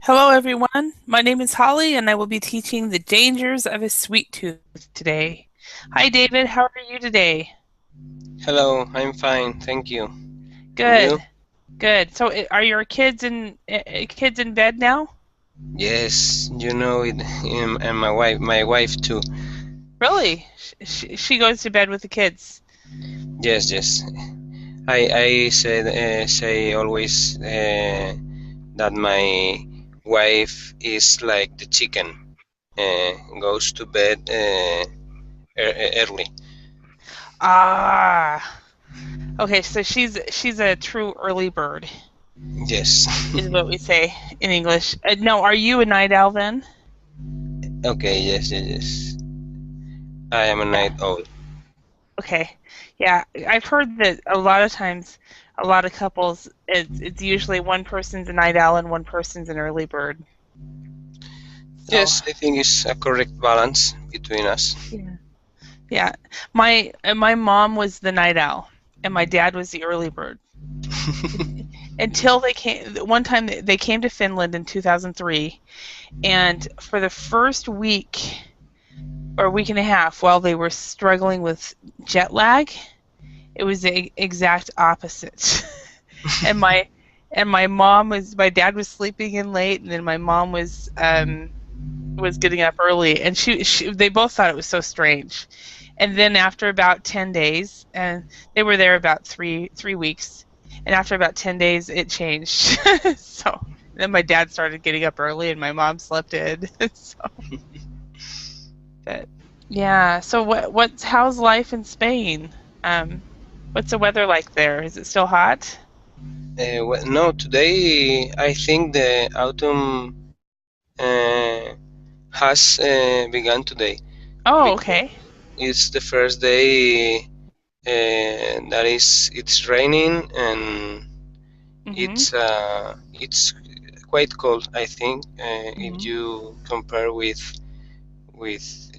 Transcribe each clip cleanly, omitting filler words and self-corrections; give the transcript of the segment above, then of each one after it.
Hello, everyone. My name is Holly, and I will be teaching the dangers of a sweet tooth today. Hi, David. How are you today? Hello, I'm fine, thank you. And you? Good, good. So, are your kids in bed now? Yes, you know it, and my wife too. Really? She goes to bed with the kids. Yes, yes. I say always that my wife is like the chicken, goes to bed early. Ah, okay. So she's a true early bird, Yes. is what we say in English. No, are you a night owl then? Okay. Yes, yes, yes. I am a Yeah. night owl. Okay. Yeah, I've heard that a lot of times, a lot of couples, it's usually one person's a night owl and one person's an early bird. So, Yes, I think it's a correct balance between us. yeah. Yeah. My mom was the night owl and my dad was the early bird. Until they came one time they came to Finland in 2003, and for the first week or week and a half while they were struggling with jet lag, it was the exact opposite. and my dad was sleeping in late, and then my mom was getting up early, and she they both thought it was so strange. And then after about 10 days, and they were there about three weeks, and after about 10 days it changed. So then my dad started getting up early and my mom slept in. So but yeah, so what's how's life in Spain? What's the weather like there? Is it still hot? Well, no, today I think the autumn uh, has begun today Oh, because okay. it's the first day that it's raining and Mhm. it's quite cold. I think if Mhm. you compare with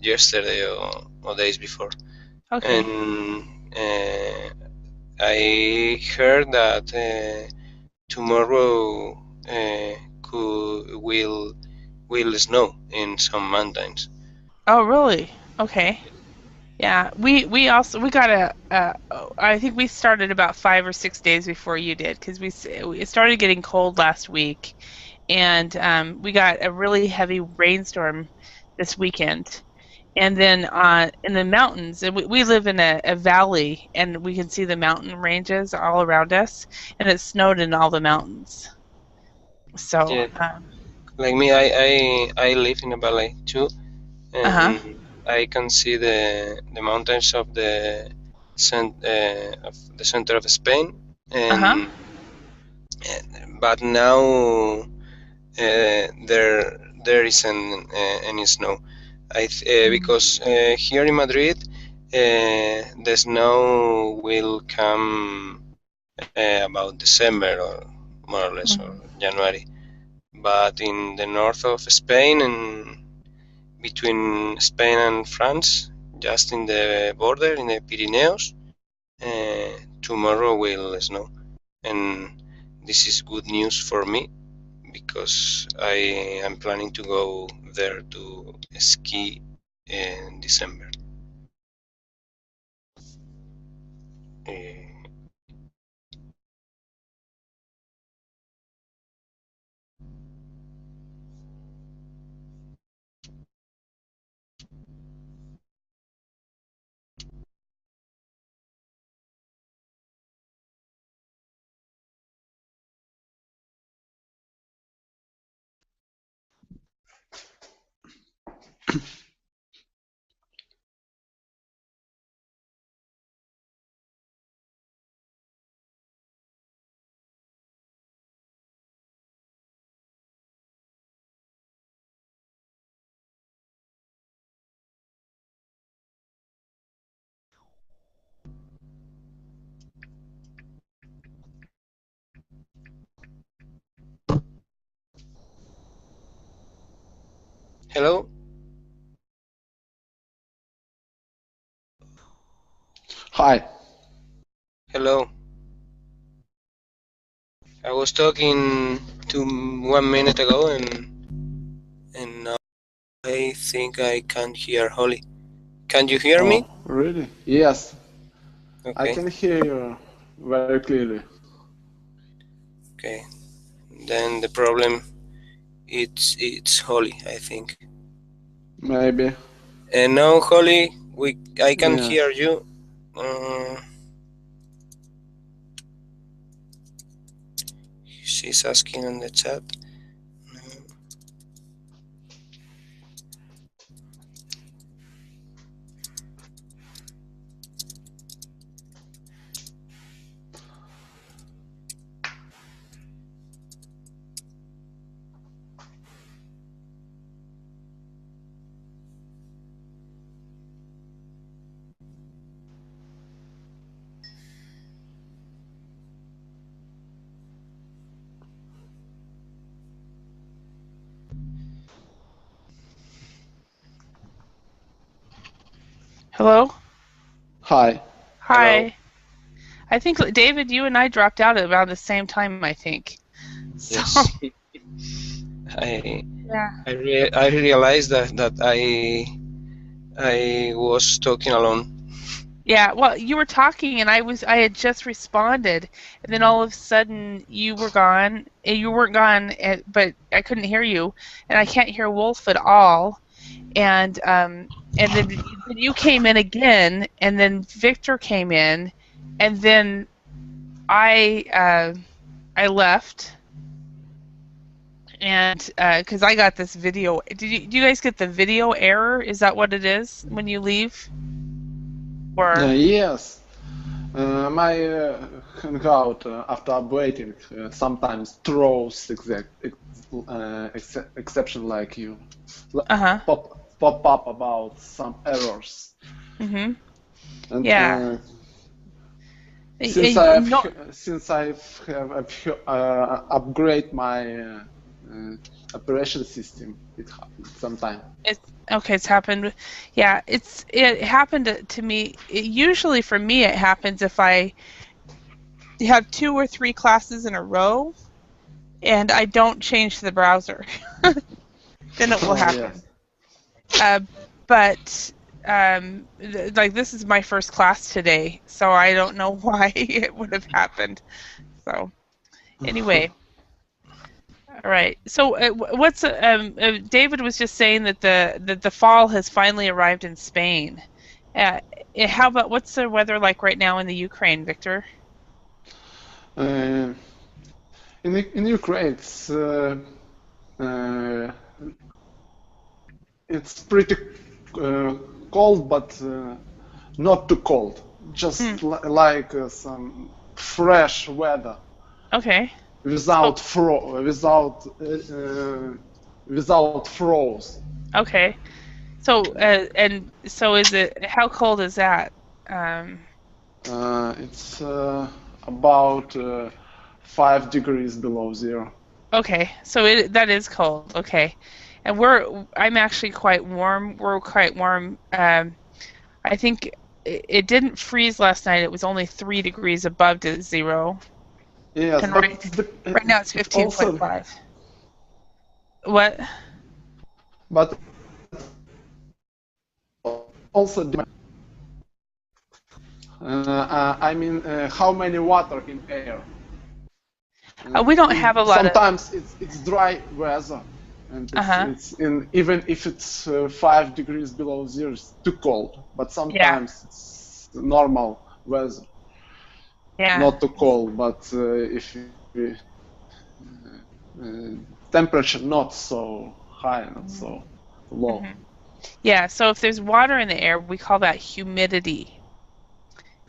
yesterday or days before. Okay. And I heard that tomorrow will snow in some mountains. Oh, really? Okay. Yeah, we also we got I think we started about 5 or 6 days before you did because it started getting cold last week, and we got a really heavy rainstorm this weekend. And then in the mountains, and we live in a valley, and we can see the mountain ranges all around us, and it snowed in all the mountains. So, Yeah, like me, I live in a valley too, uh-huh, and I can see the mountains of the center of Spain, uh-huh. and but now there isn't any snow. Because here in Madrid, the snow will come about December or more or less or Mhm. January. But in the north of Spain and between Spain and France, just in the border in the Pyrenees, tomorrow will snow, and this is good news for me because I am planning to go there to ski in December. Uh, Hello, Hi. hello. I was talking 1 minute ago, and now I think I can't hear Holly. Can you hear me? Oh, really? Yes, I Okay. can hear you very clearly. Okay. Then the problem it's Holly, I think. Maybe. And now Holly, I can Yes. hear you. She's asking on the chat. Hello? Hi. Hi. Hello. I think, David, you and I dropped out at about the same time, I think. So, Yes. I yeah. I realized that I was talking alone. Yeah, well, you were talking and I had just responded, and then all of a sudden you were gone. And you weren't gone, but I couldn't hear you, and I can't hear Wolf at all. And then you came in again, and then Victor came in, and then I left, and because I got this video. Do you guys get the video error? Is that what it is when you leave? Or Yes. My Hangout, after updating, sometimes throws exception like you pop up about some errors. Mhm. And Yeah. since I've upgrade my operation system, it happened sometime. It's happened. Yeah, it happened to me. Usually for me, it happens if I have 2 or 3 classes in a row, and I don't change the browser. Then it will happen. Yes. But like this is my first class today, so I don't know why it would have happened. So anyway. All right. So, what's David was just saying that the fall has finally arrived in Spain. How about what's the weather like right now in the Ukraine, Victor? In Ukraine, it's pretty cold, but not too cold. Just like some fresh weather. Okay. Without frost. Okay. So and so is it? How cold is that? It's about 5 degrees below zero. Okay. So that is cold. Okay. And I'm actually quite warm. We're quite warm. I think it didn't freeze last night. It was only 3 degrees above zero. Yes, And but right now it's 15.5. What? But also, I mean, how many water in air? We don't have a lot sometimes it's dry weather, and it's even if it's 5 degrees below zero, it's too cold. But sometimes it's normal weather. Yeah. Not too cold, but if temperature not so high, not so low. Yeah. So if there's water in the air, we call that humidity.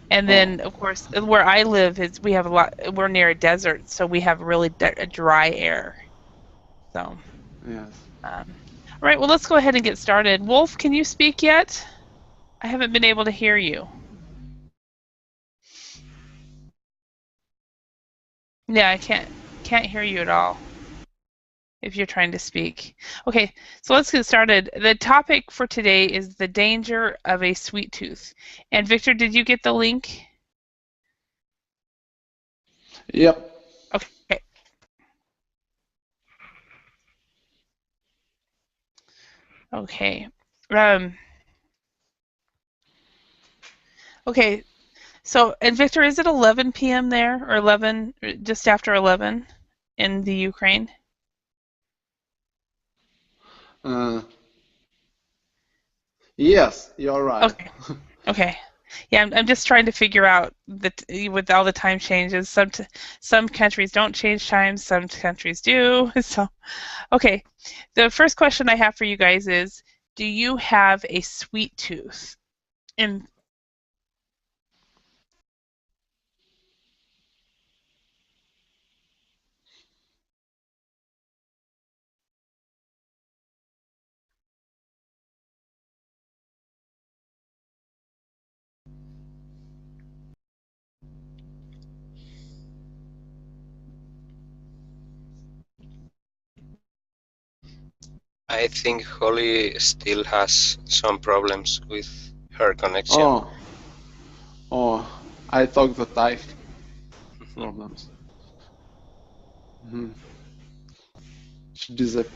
And then, of course, where I live we have a lot. We're near a desert, so we have really dry air. So. Yes. All right. Well, let's go ahead and get started. Wolf, can you speak yet? I haven't been able to hear you. Yeah, I can't hear you at all if you're trying to speak. Okay, so let's get started. The topic for today is the danger of a sweet tooth. And Victor, did you get the link? Yep. Okay. Okay. Okay. So, and Victor, is it 11 p.m. there, or 11, just after 11 in the Ukraine? Yes, you're right. Okay. Okay. Yeah, I'm just trying to figure out that with all the time changes, some countries don't change times, some countries do. So, okay. The first question I have for you guys is, do you have a sweet tooth? And I think Holly still has some problems with her connection. Oh, I thought that I have problems. She disappeared.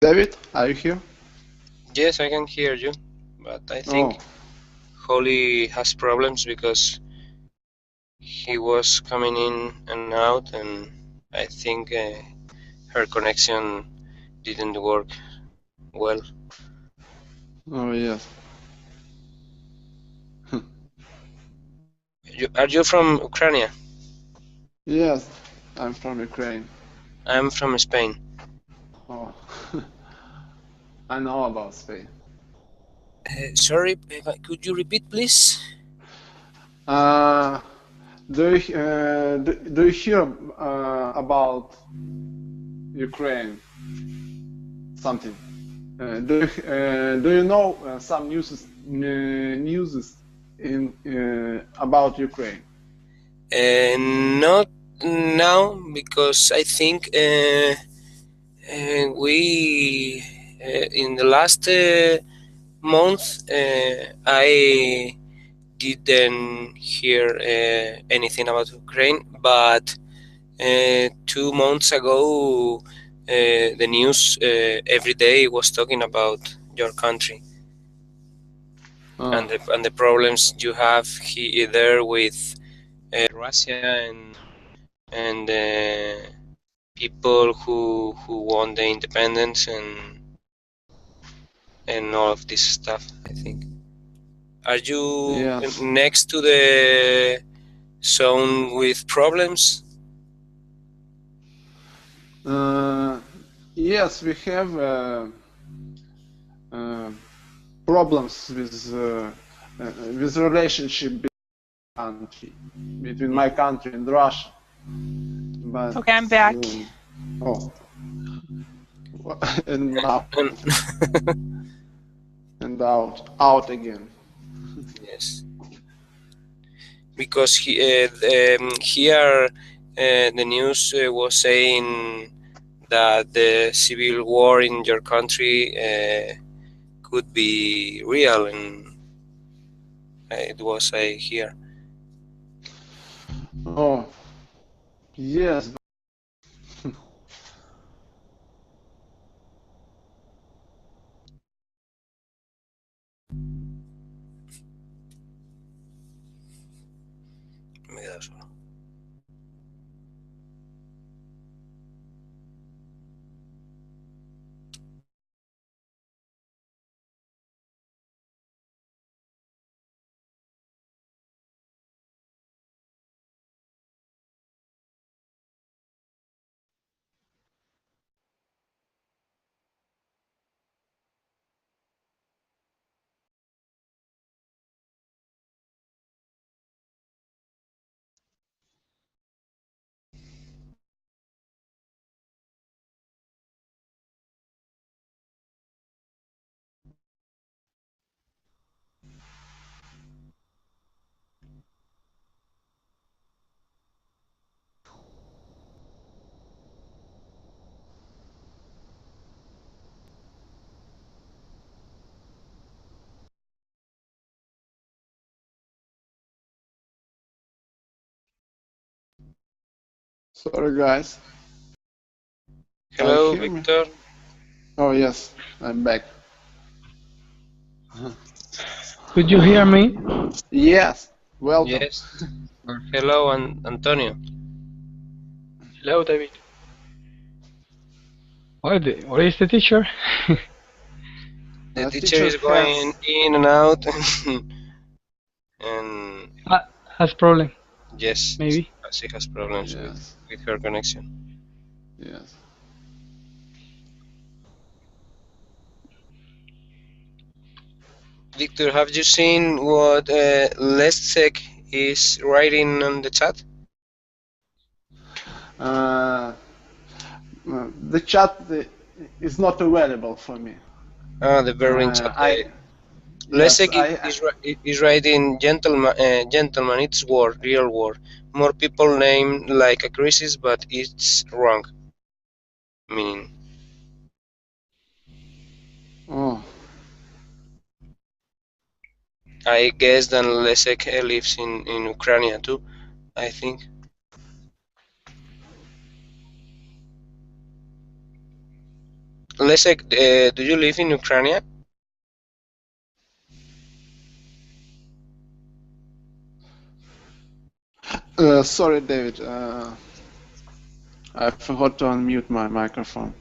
David, are you here? Yes, I can hear you, but I think Holly has problems because he was coming in and out, and I think her connection didn't work well. Oh, yes. Are you from Ukraine? Yes, I'm from Ukraine. I'm from Spain. Oh, I know about Spain. Sorry, could you repeat, please? Do you hear about Ukraine? Something? Do you know some news in about Ukraine? Not now, because I think we in the last month I didn't hear anything about Ukraine, but 2 months ago the news every day was talking about your country and the problems you have there with Russia and people who won the independence and all of this stuff. I think. Are you next to the zone with problems? Yes, we have problems with relationship between my country and Russia. But, okay, I'm back. And now and out again. Yes, because here the news was saying that the civil war in your country could be real, and it was I hear. Yes. Me quedo solo. Sorry, guys. Hello, Hear me? Victor. Oh yes, I'm back. Could you hear me? Yes. Welcome. Yes. Hello, Antonio. Hello, David. What is the teacher? The The teacher is going in and out, and Has problem, yes, maybe. she has problems Yes. with her connection. Yes. Victor, have you seen what Leszek is writing on the chat? The chat is not available for me. Ah, the Berlin chat. Leszek is writing, gentleman, it's war, real war. More people name like a crisis, but it's wrong. Meaning. Oh. I guess that Leszek lives in Ukraine too, I think. Leszek, do you live in Ukraine? Sorry, David. I forgot to unmute my microphone.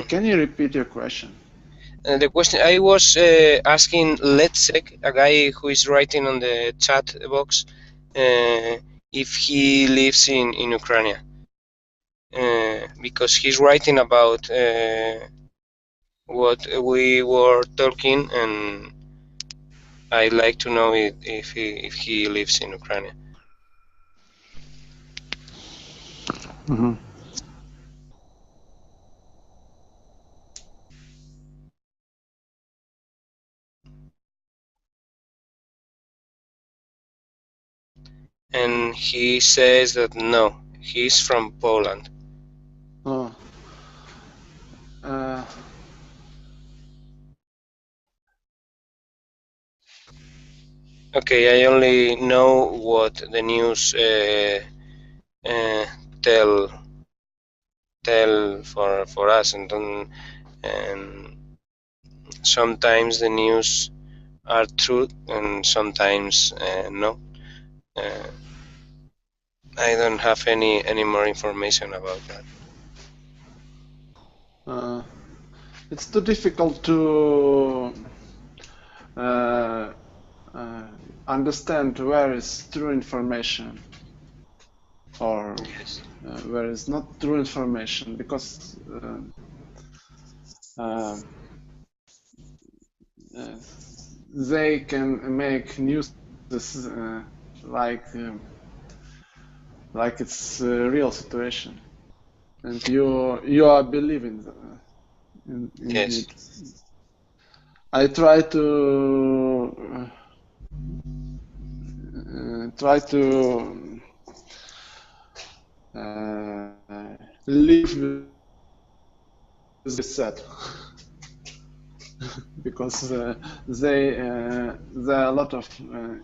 Can you repeat your question? The question I was asking Leszek, a guy who is writing on the chat box, if he lives in Ukraine, because he's writing about what we were talking, and I'd like to know if he lives in Ukraine. Mm-hmm. And he says that no, he's from Poland. Oh. Okay, I only know what the news tell for us, and sometimes the news are true and sometimes no. I don't have any more information about that. It's too difficult to understand where is true information or where is not true information, because they can make news like it's a real situation, and you are believing in yes. it. I try to live with this set because there are a lot of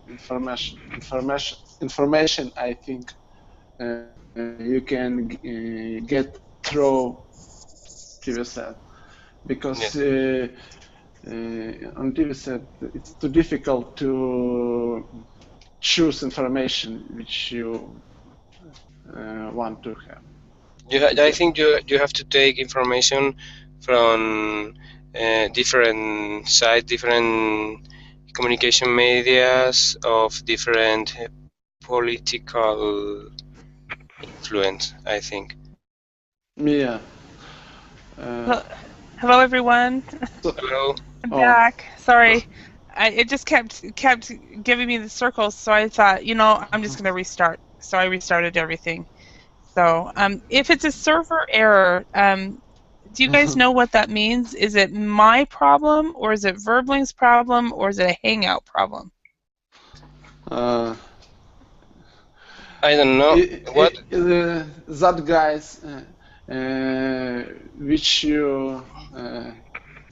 information. I think you can get through TV set, because on TV set it's too difficult to choose information which you want to have. I think you have to take information from different sites, different communication medias of different political influence, I think. Yeah. Hello, everyone. Hello. I'm back. Sorry, it just kept giving me the circles, so I thought, I'm just gonna restart. So I restarted everything. So if it's a server error, do you guys know what that means? Is it my problem, or is it Verbling's problem, or is it a Hangout problem? I don't know. That guys, which you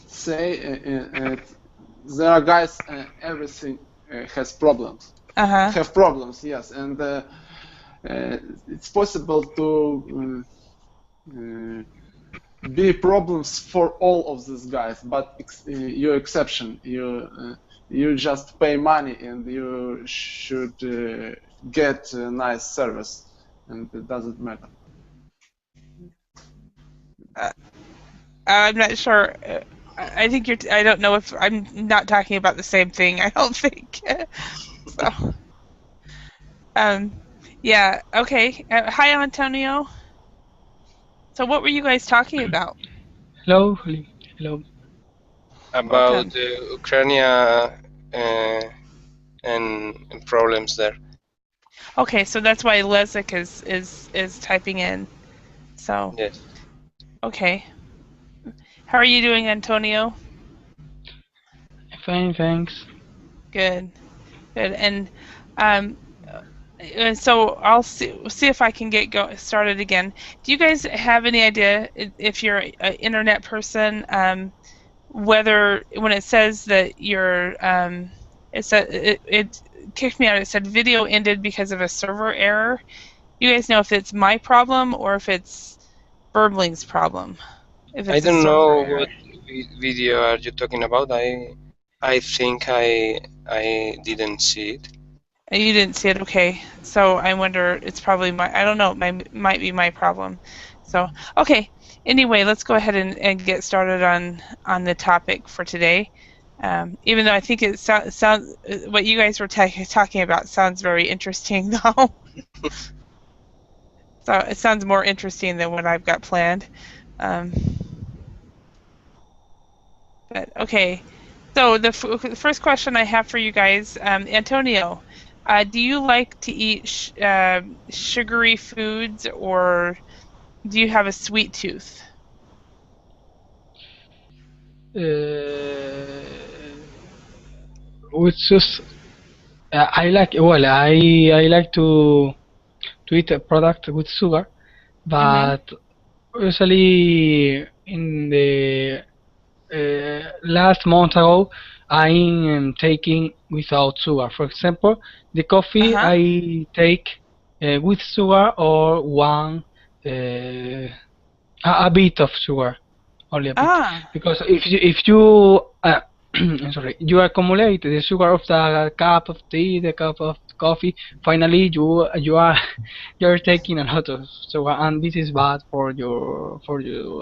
say, there are guys, everything has problems. Have problems, yes, and it's possible to be problems for all of these guys, but your exception, you just pay money and you should get a nice service, and it doesn't matter. I'm not sure. I think I don't know if I'm not talking about the same thing. I don't think. So. Yeah. Okay. Hi, Antonio. So, what were you guys talking about? Hello. Hello. About Ukraine and problems there. Okay, so that's why Lezik is typing in. So. Yes. Okay. How are you doing, Antonio? Fine, thanks. Good. And so I'll see if I can get started again. Do you guys have any idea, if you're an internet person, whether when it says that you're it kicked me out. It said video ended because of a server error. You guys know if it's my problem or if it's Verbling's problem? I don't know what video are you talking about. I think I didn't see it. You didn't see it, okay. So I wonder, it's probably I don't know, it might be my problem. So, okay. Anyway, let's go ahead and get started on the topic for today. Even though I think it sounds, what you guys were talking about sounds very interesting, though. So it sounds more interesting than what I've got planned. But okay. So the first question I have for you guys, Antonio, do you like to eat sugary foods, or do you have a sweet tooth? It's just I like to eat a product with sugar, but usually in the last month ago I am taking without sugar. For example, the coffee I take with sugar, or a bit of sugar, only a bit. Because if you sorry, you accumulate the sugar of the cup of tea, the cup of coffee, finally you're taking a lot of sugar, and this is bad for your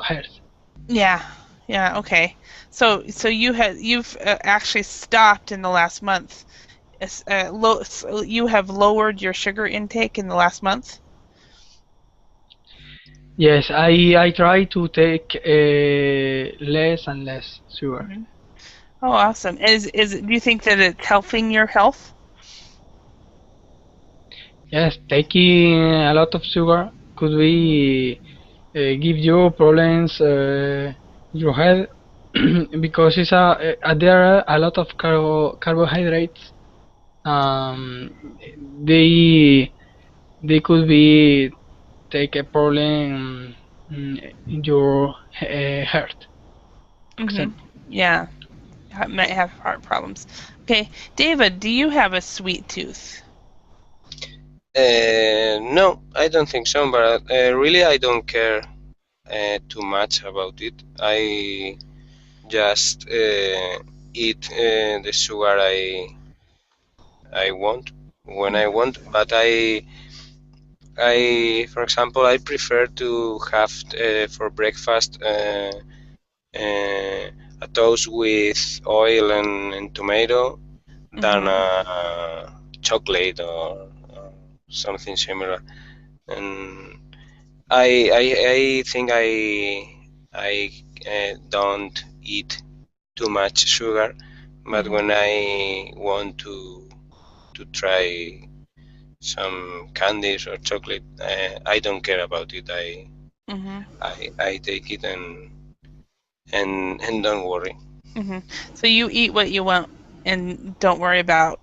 health. Yeah. Okay. So you've actually stopped in the last month. You have lowered your sugar intake in the last month. Yes, I try to take less and less sugar. Oh, awesome! Do you think that it's helping your health? Yes, taking a lot of sugar could be give you problems your health because there are a lot of carbohydrates. They could be take a problem in your heart. Yeah, might have heart problems. Okay, David, do you have a sweet tooth? No, I don't think so, but really I don't care too much about it. I just eat the sugar I want when I want, but for example, I prefer to have for breakfast a toast with oil and tomato than chocolate or something similar. And I think I don't eat too much sugar, but when I want to try some candies or chocolate, I don't care about it. I take it and don't worry. So you eat what you want and don't worry about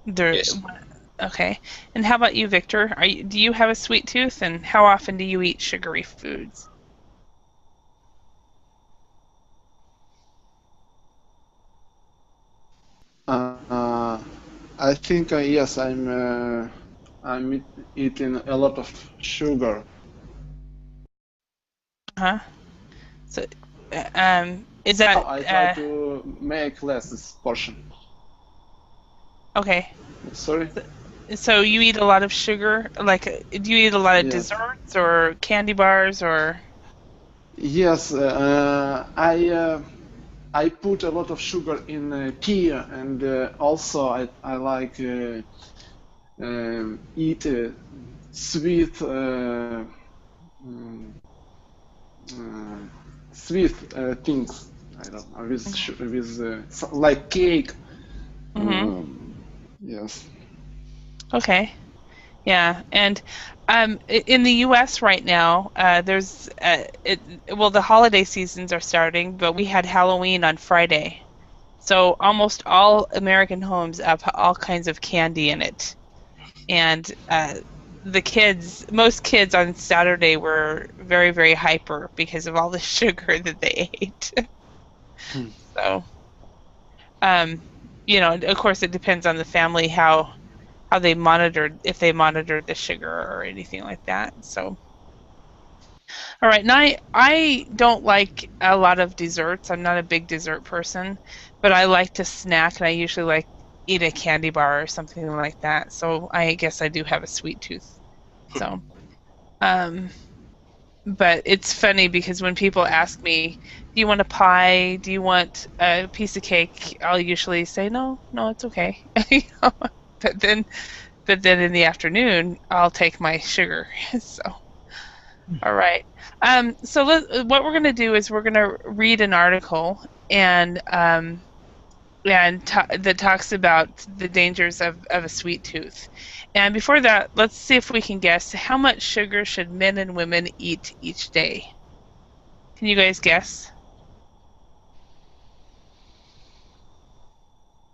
the. Yes. Okay. And how about you, Victor? Do you have a sweet tooth, and how often do you eat sugary foods? I think yes, I'm eating a lot of sugar. So, is that? I try to make less this portion. Okay. Sorry. So you eat a lot of sugar? Like, do you eat a lot of desserts or candy bars or? Yes, I put a lot of sugar in tea, and also I like eat sweet sweet things. I don't know with like cake. Yes. Okay. Yeah, and in the U.S. right now, there's the holiday seasons are starting, but we had Halloween on Friday, so almost all American homes have all kinds of candy in it, and most kids on Saturday were very, very hyper because of all the sugar that they ate. So, of course, it depends on the family how they monitored, if they monitored the sugar or anything like that. So, all right. Now, I don't like a lot of desserts. I'm not a big dessert person, but I like to snack, and I usually like eat a candy bar or something like that. So I guess I do have a sweet tooth. So, but it's funny because when people ask me, "Do you want a pie? Do you want a piece of cake?" I'll usually say, "No, it's okay." But then in the afternoon, I'll take my sugar. So, all right. So what we're going to do is we're going to read an article and that talks about the dangers of a sweet tooth. And before that, let's see if we can guess how much sugar should men and women eat each day. Can you guys guess?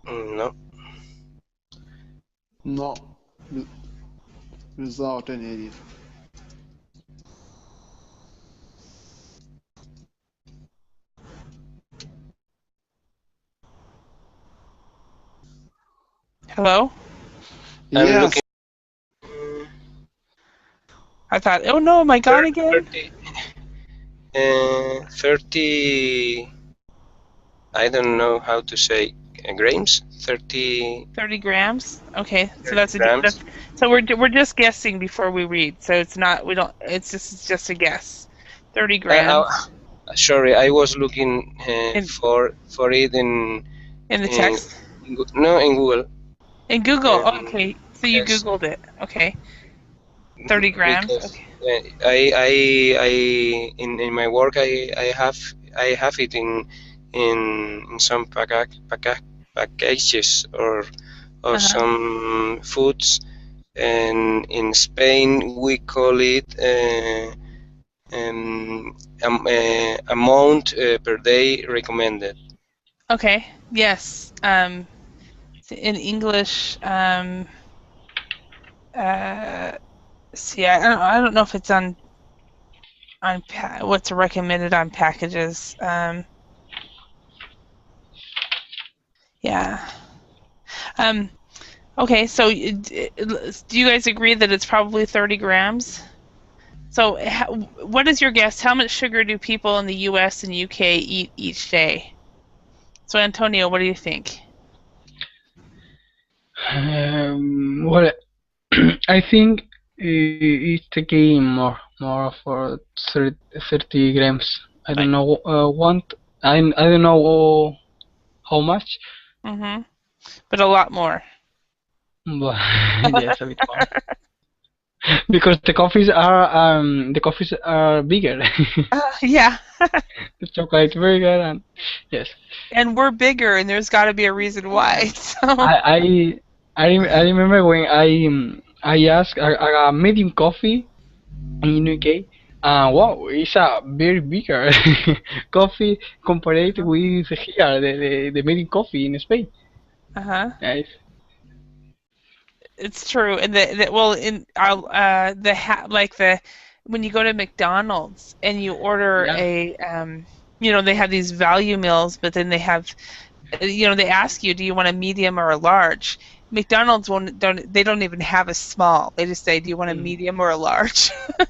No. No. Without any idea. Hello? I'm looking. I thought, oh no, am I gone again? 30, I don't know how to say grams. 30 grams. Okay, so that's grams. So we're just guessing before we read. So it's not, we don't, it's just a guess. 30 grams. Sorry, I was looking for it in the text. No, in Google. In Google, okay. So you Googled it, okay. 30 grams. Because, okay. I in my work I have it in some packages or some foods, and in Spain we call it amount per day recommended. Okay. Yes. In English, see, I don't know if it's on what's recommended on packages. Yeah. Okay, so do you guys agree that it's probably 30 grams? So what is your guess? How much sugar do people in the US and UK eat each day? So Antonio, what do you think? Well, I think it's taking more for 30 grams. I don't know I don't know how much. Mm-hmm. But a lot more. But yes, a bit more. Because the coffees are bigger. Yeah. The chocolate bigger and yes. And we're bigger, and there's got to be a reason why. So. I remember when I asked a medium coffee in UK. Wow, it's a very bigger coffee compared with here the medium coffee in Spain. Nice. It's true, and when you go to McDonald's and you order they have these value meals, but then they have, they ask you, do you want a medium or a large? McDonald's don't even have a small. They just say, do you want a medium or a large? I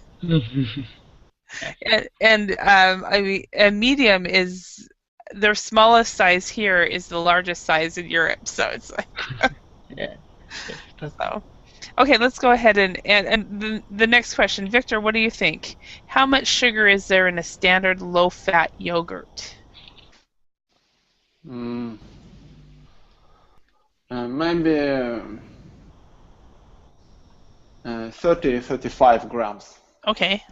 mean, a medium is their smallest size here is the largest size in Europe, so it's like. Yeah. So, okay, let's go ahead and the next question, Victor. What do you think? How much sugar is there in a standard low-fat yogurt? Maybe 35 grams. Okay.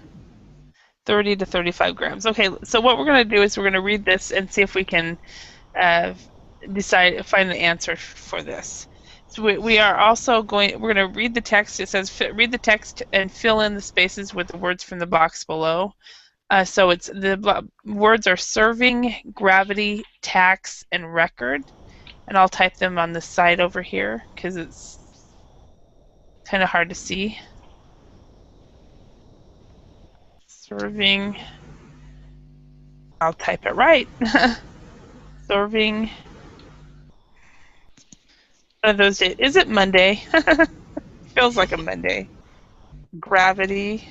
30 to 35 grams. Okay, so what we're going to do is we're going to read this and see if we can find the answer for this. So we're going to read the text. It says read the text and fill in the spaces with the words from the box below. So it's the words are serving, gravity, tax, and record. And I'll type them on the side over here because it's kind of hard to see. Serving. I'll type it right. Serving. One of those days. Is it Monday? Feels like a Monday. Gravity.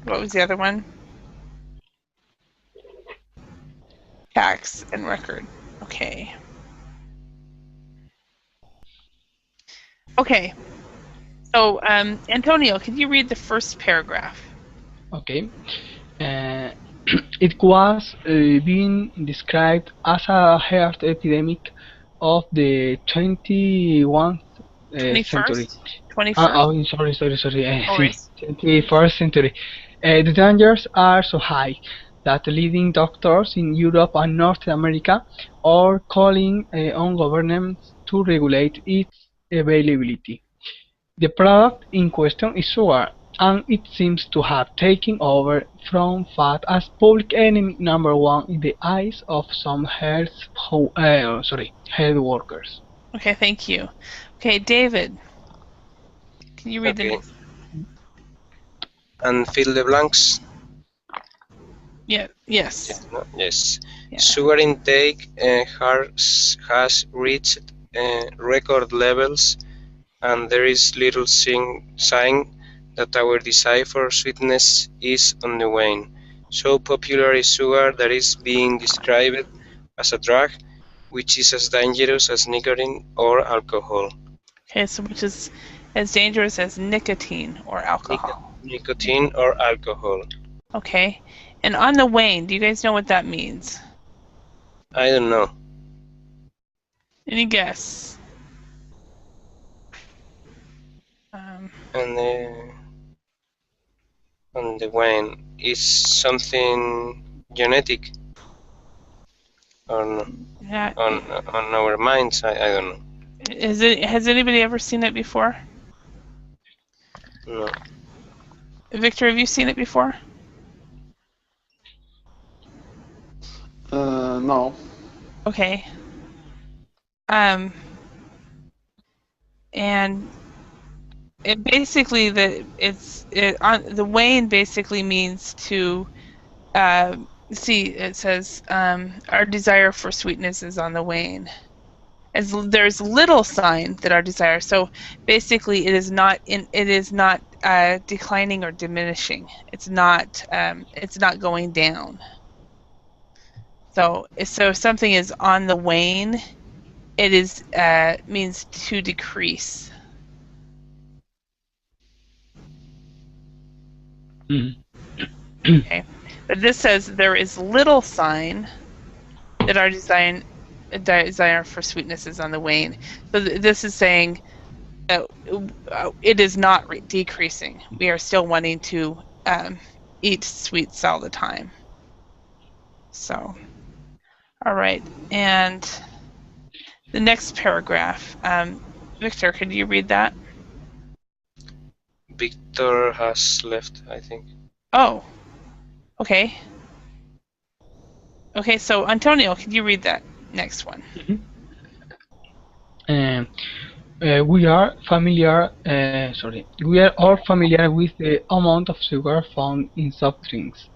What was the other one? Tax and record. Okay. Okay. So, Antonio, can you read the first paragraph? Okay. It was being described as a heart epidemic of the 21st century. 21st? Oh, sorry. 21st century. The dangers are so high that leading doctors in Europe and North America are calling on governments to regulate its availability. The product in question is sugar, and it seems to have taken over from fat as public enemy number one in the eyes of some health workers. Okay, thank you. Okay, David, can you read the next? And fill the blanks. Yeah. Yes. Yes. Yeah. Sugar intake has reached record levels, and there is little sign that our desire for sweetness is on the wane. So popular is sugar that is being described as a drug, which is as dangerous as nicotine or alcohol. Okay, so which is as dangerous as nicotine or alcohol. Nicotine or alcohol. Okay, and on the wane, do you guys know what that means? I don't know. Any guess? On the wane, is something genetic or no? Yeah. On our minds? I don't know. Has anybody ever seen it before? No. Victor, have you seen it before? No. Okay. And it basically the wane basically means to see. It says our desire for sweetness is on the wane. as there's little sign that our desire. So basically, it is not declining or diminishing. It's not going down. So if something is on the wane, it is means to decrease. Okay, but this says there is little sign that our desire for sweetness is on the wane. So this is saying that it is not decreasing. We are still wanting to eat sweets all the time. So, all right, and the next paragraph. Victor, could you read that? Victor has left, I think. Oh, okay. Okay, so Antonio, could you read that next one? We are familiar. We are all familiar with the amount of sugar found in soft drinks.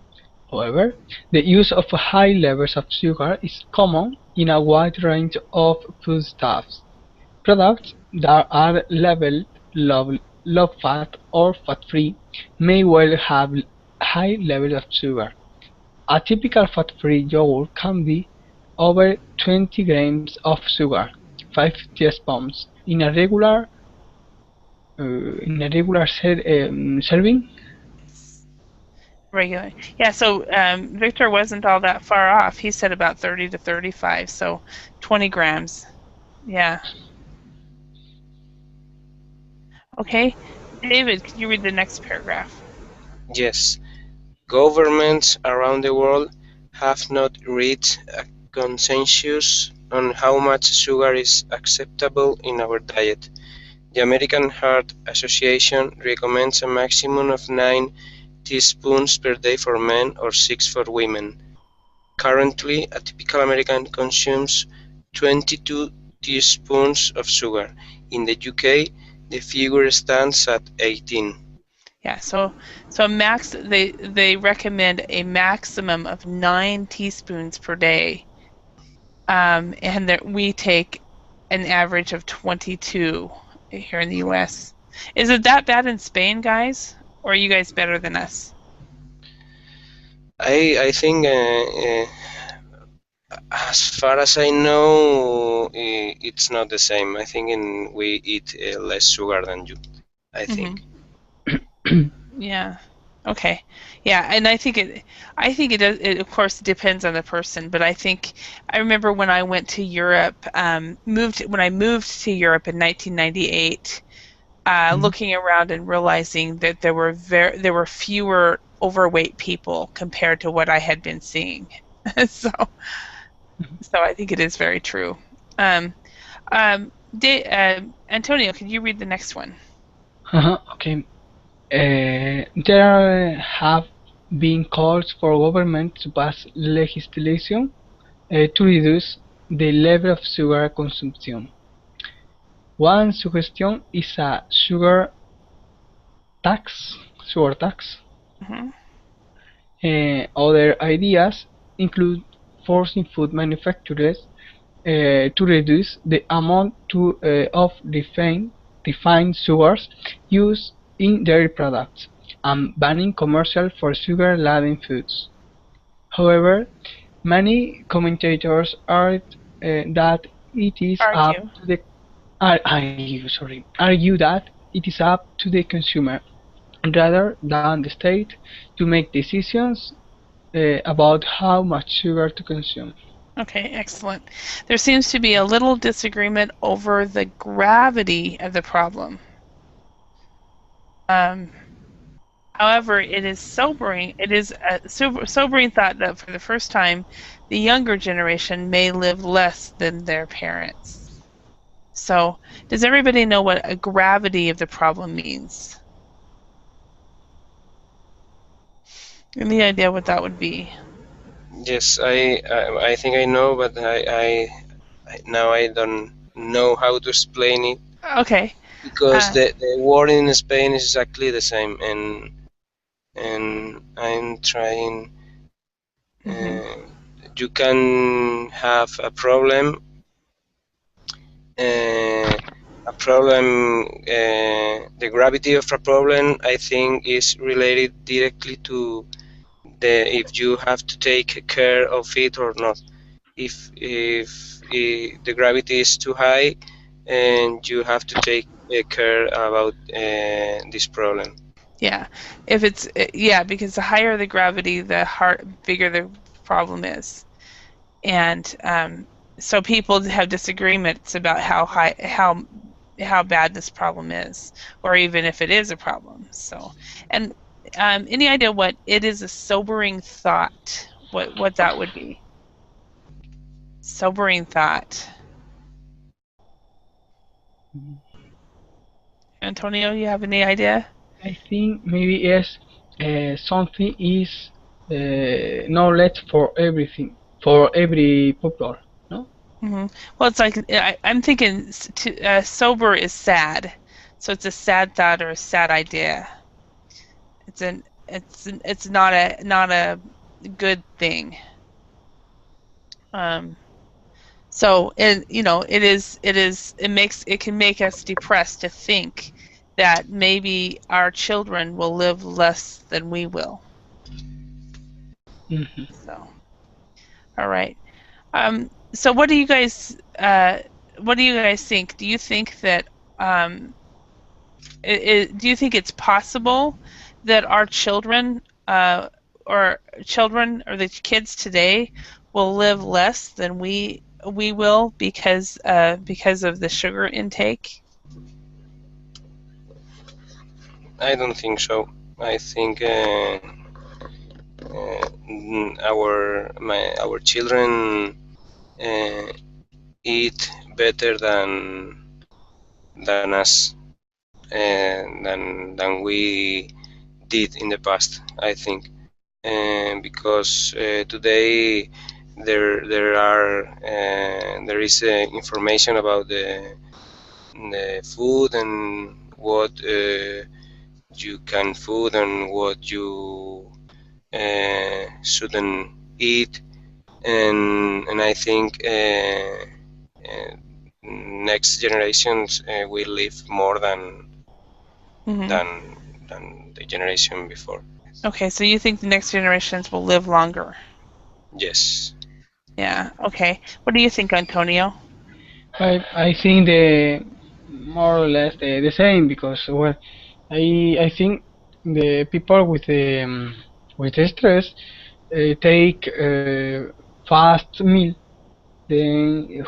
However, the use of high levels of sugar is common in a wide range of foodstuffs. Products that are labeled low fat or fat-free may well have high levels of sugar. A typical fat-free yogurt can be over 20 grams of sugar, 5 teaspoons, in a regular serving. Regular. Yeah, so Victor wasn't all that far off. He said about 30 to 35, so 20 grams. Yeah. Okay. David, could you read the next paragraph? Yes. Governments around the world have not reached a consensus on how much sugar is acceptable in our diet. The American Heart Association recommends a maximum of 9 teaspoons per day for men or 6 for women. Currently, a typical American consumes 22 teaspoons of sugar. In the UK, the figure stands at 18. Yeah, so they recommend a maximum of 9 teaspoons per day, and that we take an average of 22 here in the U.S. Is it that bad in Spain, guys, or are you guys better than us? I think, as far as I know, it's not the same. I think we eat less sugar than you. I think. Yeah. Okay. Yeah, and I think it does. It of course depends on the person, but I remember when I went to Europe, when I moved to Europe in 1998, looking around and realizing that there were fewer overweight people compared to what I had been seeing. So I think it is very true. Antonio, can you read the next one? Okay. There have been calls for government to pass legislation to reduce the level of sugar consumption. One suggestion is a sugar tax. Other ideas include forcing food manufacturers to reduce the amount of refined sugars used in dairy products, and banning commercial for sugar-laden foods. However, many commentators argue that it is up to the consumer rather than the state to make decisions about how much sugar to consume. Okay, excellent. There seems to be a little disagreement over the gravity of the problem. However, it is sobering. It is a sobering thought that for the first time, the younger generation may live less than their parents. So, does everybody know what a gravity of the problem means? Any idea what that would be? Yes, I think I know, but now I don't know how to explain it. Okay. Because the word in Spain is exactly the same, and I'm trying. You can have a problem a problem, the gravity of a problem, I think, is related directly to if you have to take care of it or not. If the gravity is too high, and you have to take care about this problem. Yeah, if it's because the higher the gravity, the bigger the problem is, and so people have disagreements about how bad this problem is, or even if it is a problem. So, and any idea what it is a sobering thought? What that would be? Sobering thought. Antonio, you have any idea? I think maybe yes, something is knowledge for everything, for every people, no? Mm-hmm. Well, it's like I'm thinking sober is sad, so it's a sad thought or a sad idea. It's not a good thing. So it can make us depressed to think that maybe our children will live less than we will. Mm-hmm. So, all right. So what do you guys think? Do you think that do you think it's possible that our children or the kids today will live less than we will because of the sugar intake? I don't think so. I think our children eat better than us, than we did in the past. I think, because today there is information about the food and what you can food and what you shouldn't eat, and I think next generations will live more than the generation before. Okay, so you think the next generations will live longer? Yes. Yeah. Okay. What do you think, Antonio? I think more or less the same, because well, I think the people with stress take fast meal, then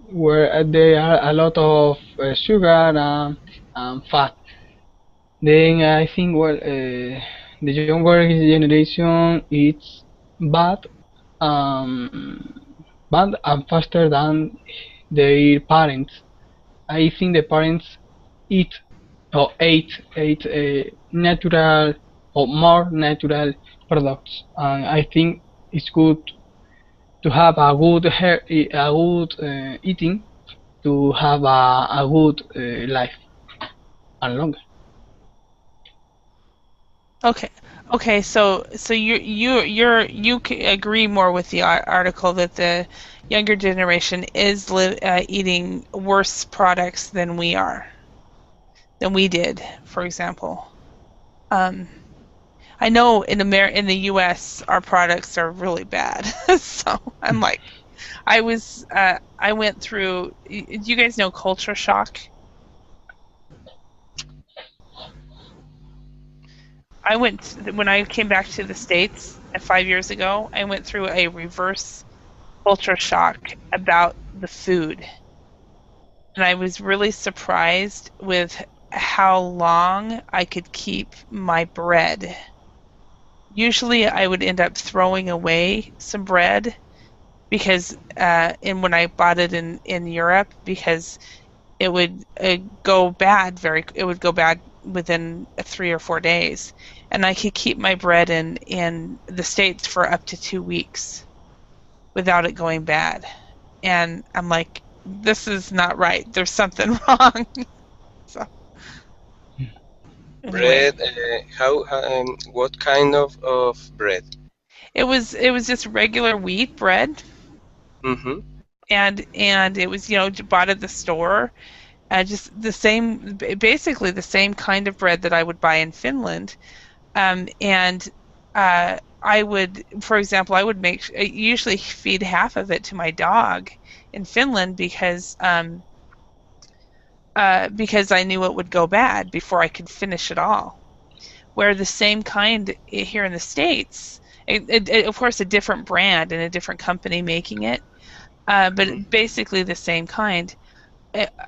where there are a lot of sugar and fat. Then I think well, the younger generation it's bad, bad and faster than their parents. I think the parents eat or ate natural or more natural products, and I think it's good to have a good eating to have a good life and longer. Okay. So you agree more with the article that the younger generation is eating worse products than we did, for example. I know in the U.S. our products are really bad. So I'm like, I went through. Do you guys know culture shock? When I came back to the States 5 years ago, I went through a reverse culture shock about the food. And I was really surprised with how long I could keep my bread. Usually I would end up throwing away some bread because when I bought it in Europe, because it would go bad within 3 or 4 days, and I could keep my bread in the States for up to 2 weeks without it going bad. And I'm like, this is not right. There's something wrong. So, anyway. Bread. What kind of bread? It was just regular wheat bread. Mm-hmm. and it was bought at the store, just the same, basically the same kind of bread that I would buy in Finland, and I would, for example, I would usually feed half of it to my dog in Finland because I knew it would go bad before I could finish it all. Where the same kind here in the States, of course, a different brand and a different company making it, but basically the same kind.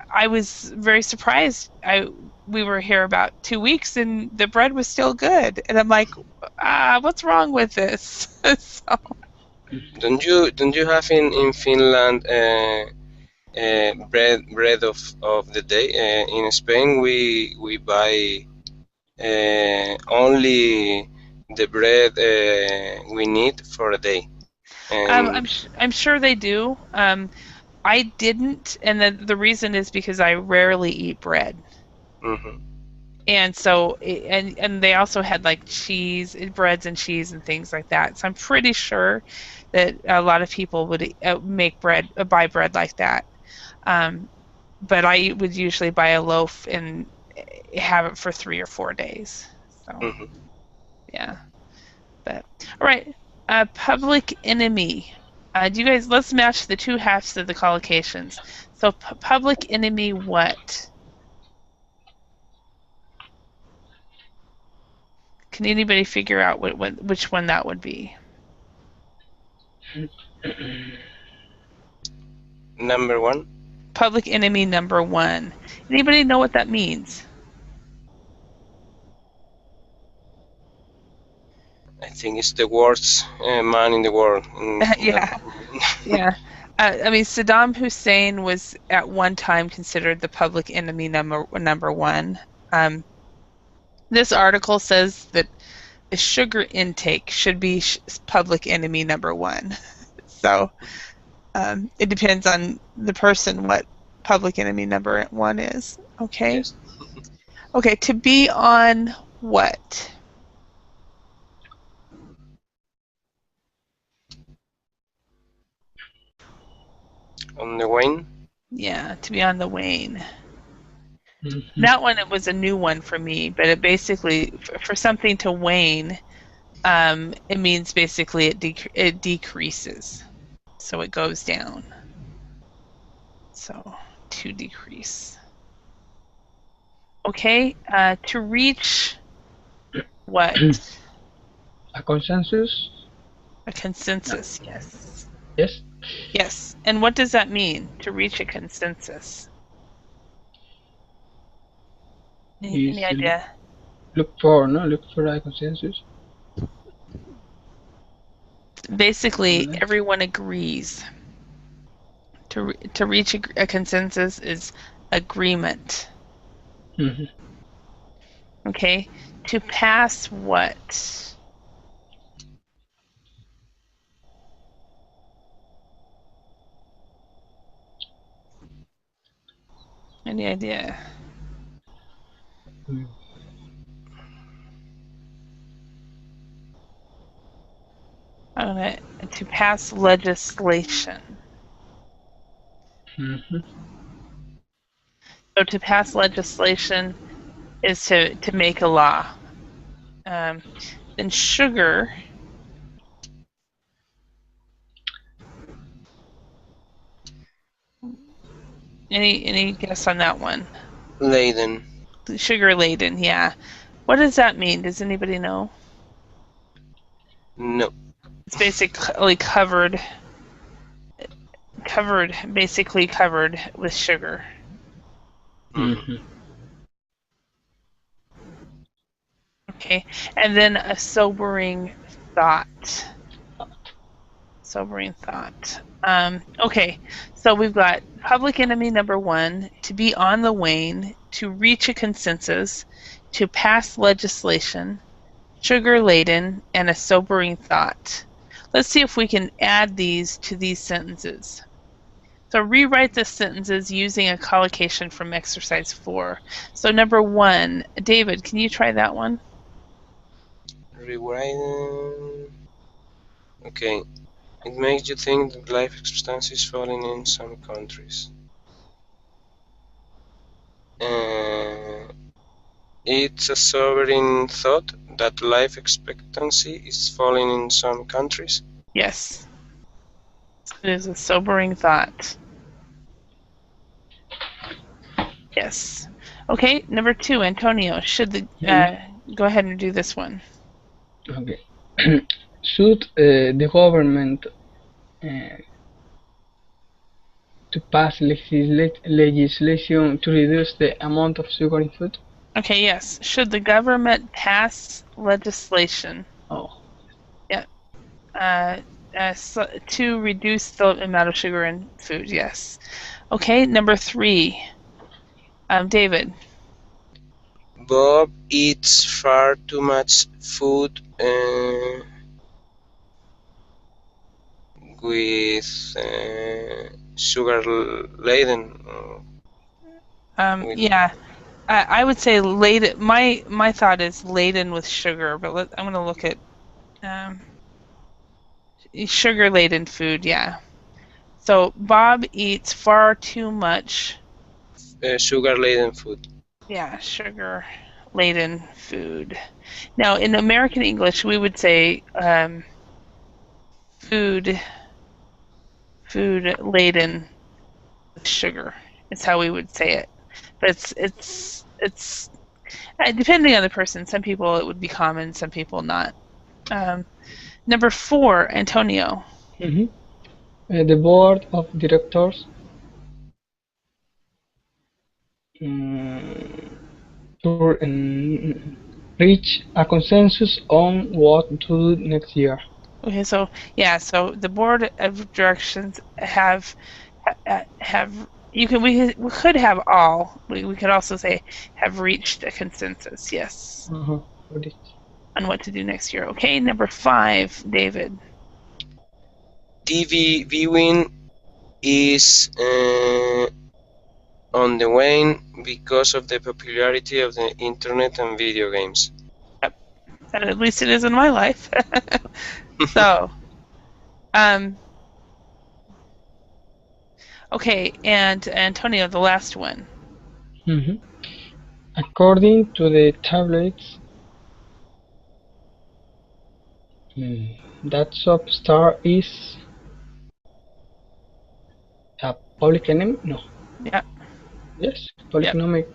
I was very surprised. We were here about 2 weeks and the bread was still good, and I'm like, what's wrong with this? So, Don't you have in Finland bread of the day? In Spain we buy only the bread we need for a day. I'm sure they do. I didn't, and the reason is because I rarely eat bread. Mm-hmm. And so, and they also had like cheese, breads and cheese and things like that. So I'm pretty sure that a lot of people would buy bread like that. But I would usually buy a loaf and have it for 3 or 4 days. So, Mm-hmm. yeah. But all right, Public Enemy. Do you guys, let's match the two halves of the collocations. So Public Enemy what? Can anybody figure out which one that would be? Number one. Public Enemy number 1. Anybody know what that means? I think it's the worst man in the world. Yeah. Yeah. I mean, Saddam Hussein was at one time considered the public enemy number 1. This article says that the sugar intake should be public enemy number 1. So it depends on the person what public enemy number 1 is. Okay. Yes. Okay. To be on what? On the wane? Yeah, to be on the wane. Mm-hmm. That one, it was a new one for me, but it basically, for something to wane, it means basically it decreases. So it goes down. So, to decrease. Okay, to reach what? A consensus? A consensus, yes. Yes. Yes, and what does that mean, to reach a consensus? Any idea? Look for a consensus. Basically, everyone agrees. To reach a consensus is agreement. Mm-hmm. Okay, to pass what? Any idea? I don't know. To pass legislation. Mm-hmm. So to pass legislation is to make a law. Then sugar. Any guess on that one? Laden. Sugar laden, yeah. What does that mean? Does anybody know? No. It's basically covered with sugar. Mm-hmm. Okay, and then a sobering thought. Sobering thought. Okay, so we've got public enemy number 1, to be on the wane, to reach a consensus, to pass legislation, sugar laden, and a sobering thought. Let's see if we can add these to these sentences. So rewrite the sentences using a collocation from exercise 4. So number 1, David, can you try that one? Rewrite. Okay. It makes you think that life expectancy is falling in some countries. It's a sobering thought that life expectancy is falling in some countries. Yes. It is a sobering thought. Yes. Okay, number 2, Antonio. Should the go ahead and do this one. Okay. Should the government to pass legislation to reduce the amount of sugar in food? Okay, yes. Should the government pass legislation? Oh. Yeah. To reduce the amount of sugar in food, yes. Okay, number 3. David. Bob eats far too much food with sugar laden. Yeah, I would say laden. My thought is laden with sugar, but I'm going to look at sugar laden food. Yeah. So Bob eats far too much sugar laden food. Yeah, sugar laden food. Now, in American English, we would say food laden with sugar. Is how we would say it. But it's depending on the person. Some people it would be common, some people not. Number 4, Antonio. The board of directors to reach a consensus on what to do next year. Okay, so yeah, so the board of directions have we could have all. We could also say have reached a consensus. Yes. On what to do next year. Okay, number 5, David. TV viewing is on the wane because of the popularity of the internet and video games. Yep. And at least it is in my life. So, okay, and Antonio, the last one. According to the tabloids, that Substar is a public enemy? No. Yeah. Yes, public enemy.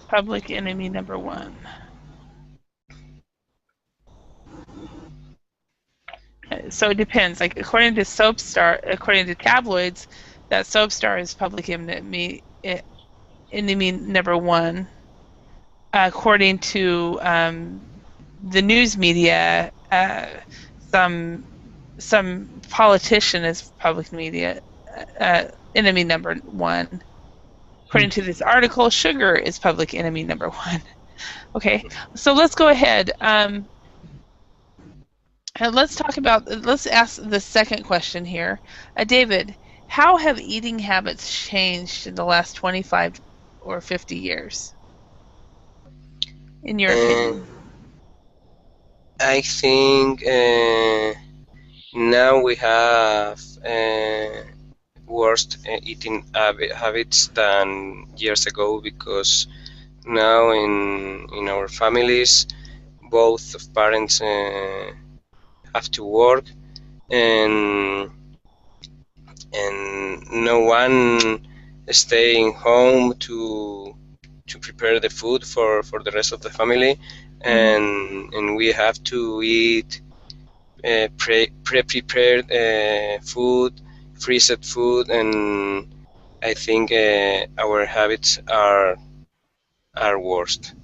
Public enemy number 1. So it depends. Like according to tabloids, that Soapstar is public enemy number 1. According to the news media, some politician is public media enemy number 1. According to this article, sugar is public enemy number 1. Okay, so let's go ahead. And let's ask the second question here. David, how have eating habits changed in the last 25 or 50 years? In your opinion? I think now we have worse eating habits than years ago, because now in our families, both of parents have to work, and no one staying home to prepare the food for the rest of the family, and we have to eat pre-prepared food, freezed food, and I think our habits are worst.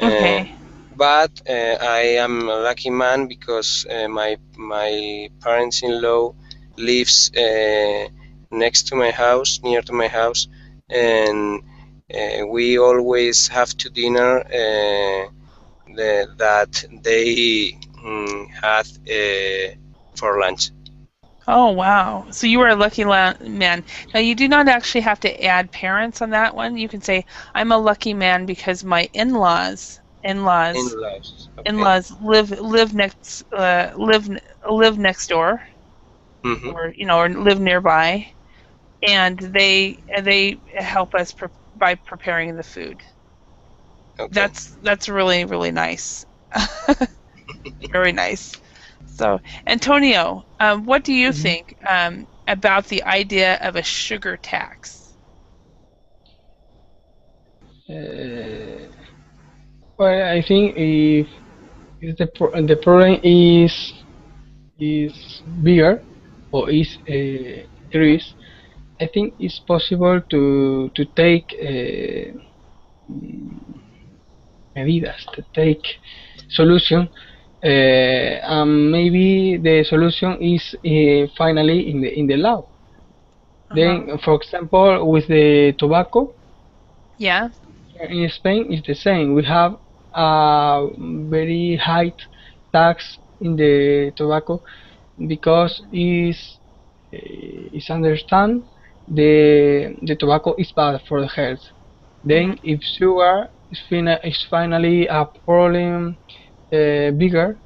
Okay. But I am a lucky man, because my parents-in-law lives next to my house, near to my house, and we always have to dinner that they had for lunch. Oh, wow. So you are a lucky man. Now, you do not actually have to add parents on that one. You can say, I'm a lucky man because my in-laws in-laws. In-laws. Okay. In-laws live next door, or or live nearby, and they help us by preparing the food. Okay. That's really, really nice. Very nice. So, Antonio, what do you think about the idea of a sugar tax? Well, I think if the problem is bigger or is increased, I think it's possible to take medidas, to take solution. Maybe the solution is finally in the law. Then, for example, with the tobacco, yeah, in Spain it's the same. We have a very high tax in the tobacco because is understand the tobacco is bad for the health. Then, if sugar is finally a problem bigger,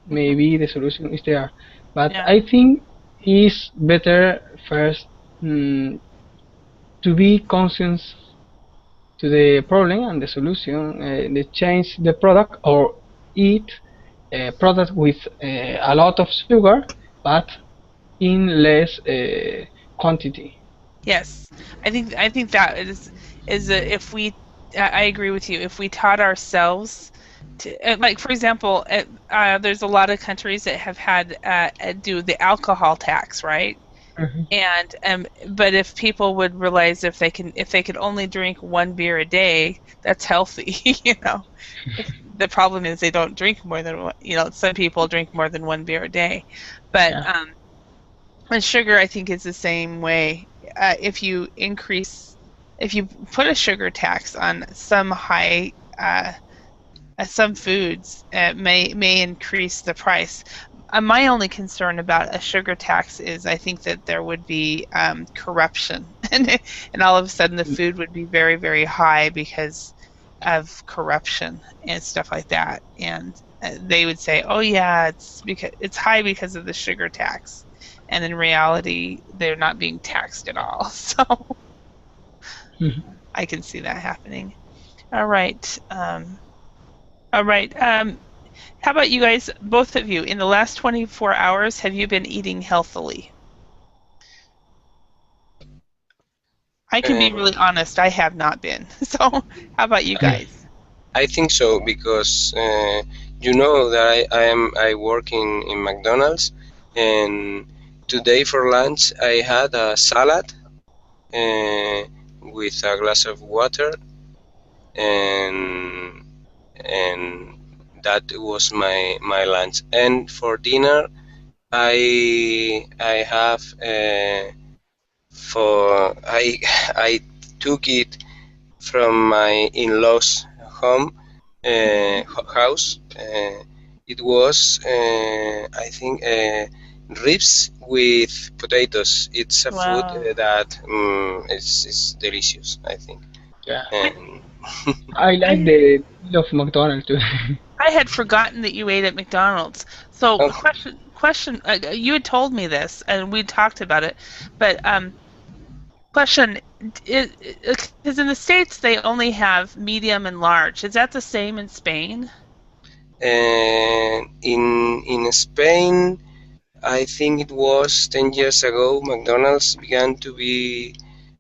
maybe the solution is there. But I think it's better first to be conscious to the problem and the solution. They change the product or eat a product with a lot of sugar, but in less quantity. Yes, I think that is if we. I agree with you. If we taught ourselves to, like for example, there's a lot of countries that have had do the alcohol tax, right? And but if people would realize if they could only drink one beer a day, that's healthy. The problem is they don't drink more than one. Some people drink more than one beer a day, but and sugar I think is the same way. If you put a sugar tax on some high some foods, it may increase the price. My only concern about a sugar tax is I think that there would be corruption, and all of a sudden the food would be very, very high because of corruption and stuff like that. And they would say, "Oh yeah, it's high because of the sugar tax," and in reality, they're not being taxed at all. So I can see that happening. All right. How about you guys, both of you, in the last 24 hours, have you been eating healthily? I can be really honest, I have not been. So, how about you guys? I think so because you know that I work in McDonald's, and today for lunch I had a salad with a glass of water, and that was my lunch. And for dinner I have I took it from my in-laws home house. It was I think ribs with potatoes. It's a food that is delicious, I think. Yeah. I like the meal of McDonald's too. I had forgotten that you ate at McDonald's. So, question. You had told me this, and we talked about it, but question: because in the States they only have medium and large. Is that the same in Spain? In Spain, I think it was 10 years ago, McDonald's began to be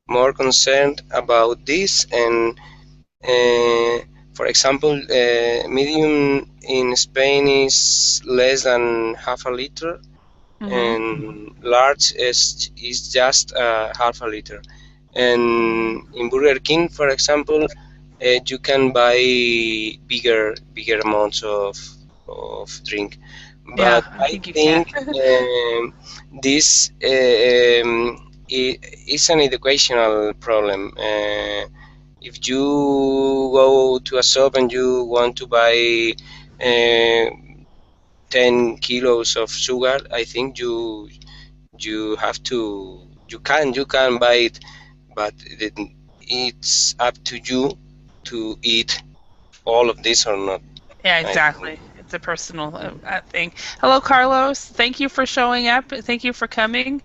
more concerned about this, and for example, medium in Spain is less than half a liter, and large is just half a liter. And in Burger King, for example, you can buy bigger amounts of drink. But I think this is an educational problem. If you go to a shop and you want to buy 10 kilos of sugar, I think you have to, you can buy it, but it's up to you to eat all of this or not. Yeah, exactly. It's a personal thing. Hello, Carlos. Thank you for showing up. Thank you for coming.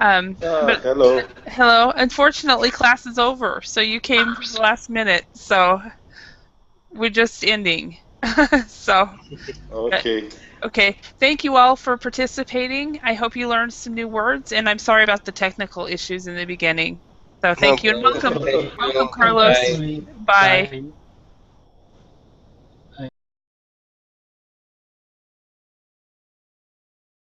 Hello. Hello. Unfortunately, class is over, so you came for the last minute. So we're just ending. So. Okay. Okay. Thank you all for participating. I hope you learned some new words, and I'm sorry about the technical issues in the beginning. So thank you and welcome. Welcome, Carlos. Bye. Bye.